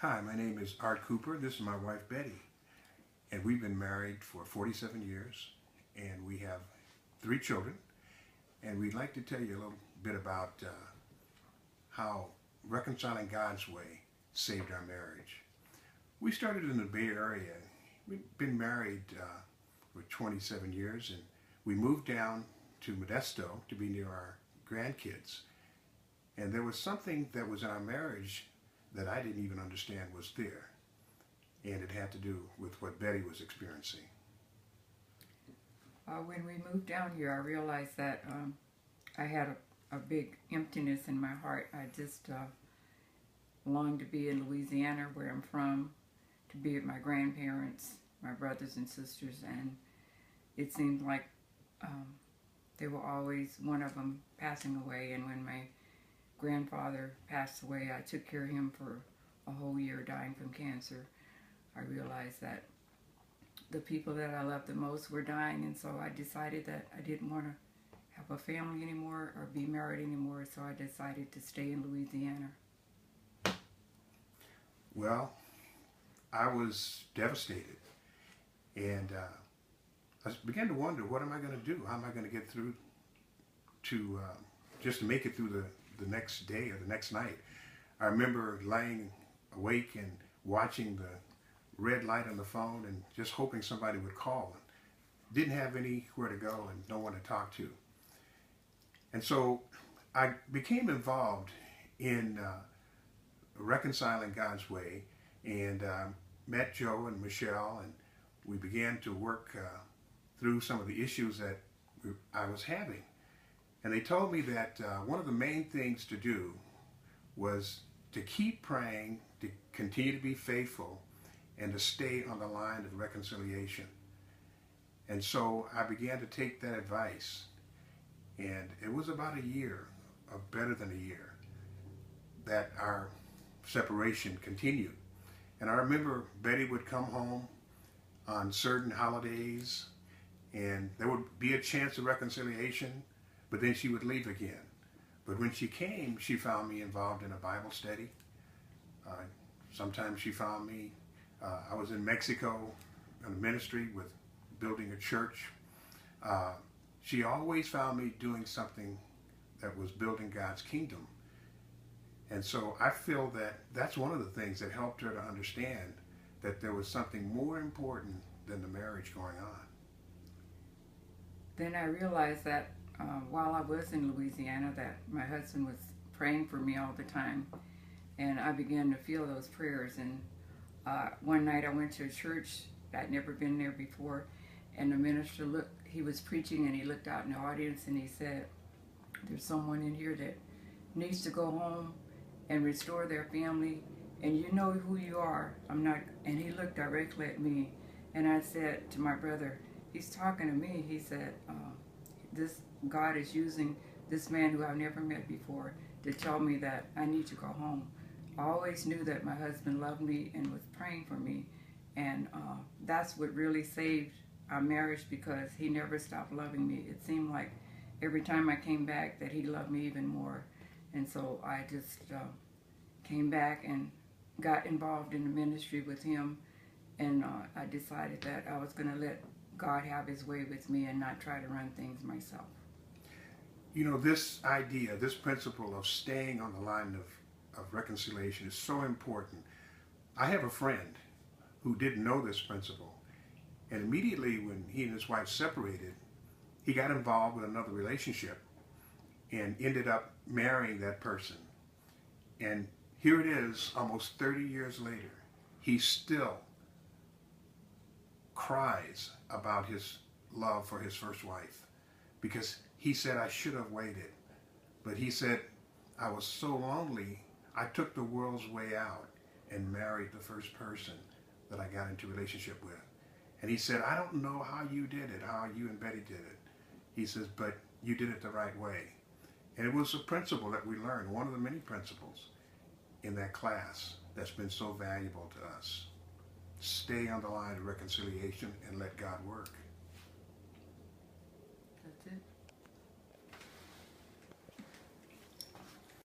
Hi, my name is Art Cooper. This is my wife Betty, and we've been married for 47 years, and we have 3 children. And we'd like to tell you a little bit about how reconciling God's way saved our marriage. We started in the Bay Area. We've been married for 27 years, and we moved down to Modesto to be near our grandkids. And there was something that was in our marriage that I didn't even understand was there. And it had to do with what Betty was experiencing. When we moved down here, I realized that I had a big emptiness in my heart. I just longed to be in Louisiana, where I'm from, to be with my grandparents, my brothers and sisters, and it seemed like they were always, one of them passing away. And when my grandfather passed away, I took care of him for a whole year, dying from cancer. I realized that the people that I loved the most were dying, and so I decided that I didn't want to have a family anymore or be married anymore, so I decided to stay in Louisiana. Well, I was devastated, and I began to wonder, what am I going to do? How am I going to get through to just to make it through the next day or the next night? I remember laying awake and watching the red light on the phone and just hoping somebody would call. Didn't have anywhere to go and no one to talk to. And so I became involved in reconciling God's way, and met Joe and Michelle, and we began to work through some of the issues that I was having. And they told me that one of the main things to do was to keep praying, to continue to be faithful, and to stay on the line of reconciliation. And so I began to take that advice. And it was about a year, or better than a year, that our separation continued. And I remember Betty would come home on certain holidays, and there would be a chance of reconciliation, but then she would leave again. But when she came, she found me involved in a Bible study. Sometimes she found me, I was in Mexico in a ministry with building a church. She always found me doing something that was building God's kingdom. And so I feel that that's one of the things that helped her to understand that there was something more important than the marriage going on. Then I realized that while I was in Louisiana, that my husband was praying for me all the time, and I began to feel those prayers. And one night I went to a church. I'd never been there before, and the minister he was preaching, and he looked out in the audience and he said, "There's someone in here that needs to go home and restore their family, and you know who you are. I'm not." And he looked directly at me, and I said to my brother, "He's talking to me." He said, "This God is using this man who I've never met before to tell me that I need to go home." I always knew that my husband loved me and was praying for me, and that's what really saved our marriage, because he never stopped loving me. It seemed like every time I came back that he loved me even more. And so I just came back and got involved in the ministry with him, and I decided that I was going to let God have his way with me and not try to run things myself. You know, this idea, this principle of staying on the line of reconciliation is so important. I have a friend who didn't know this principle, and immediately when he and his wife separated, he got involved with another relationship and ended up marrying that person. And here it is, almost 30 years later, he still cries about his love for his first wife, because he said, "I should have waited." But he said, "I was so lonely, I took the world's way out and married the first person that I got into a relationship with." And he said, "I don't know how you did it, how you and Betty did it." He says, "But you did it the right way." And it was a principle that we learned, one of the many principles in that class that's been so valuable to us. Stay on the line of reconciliation and let God work.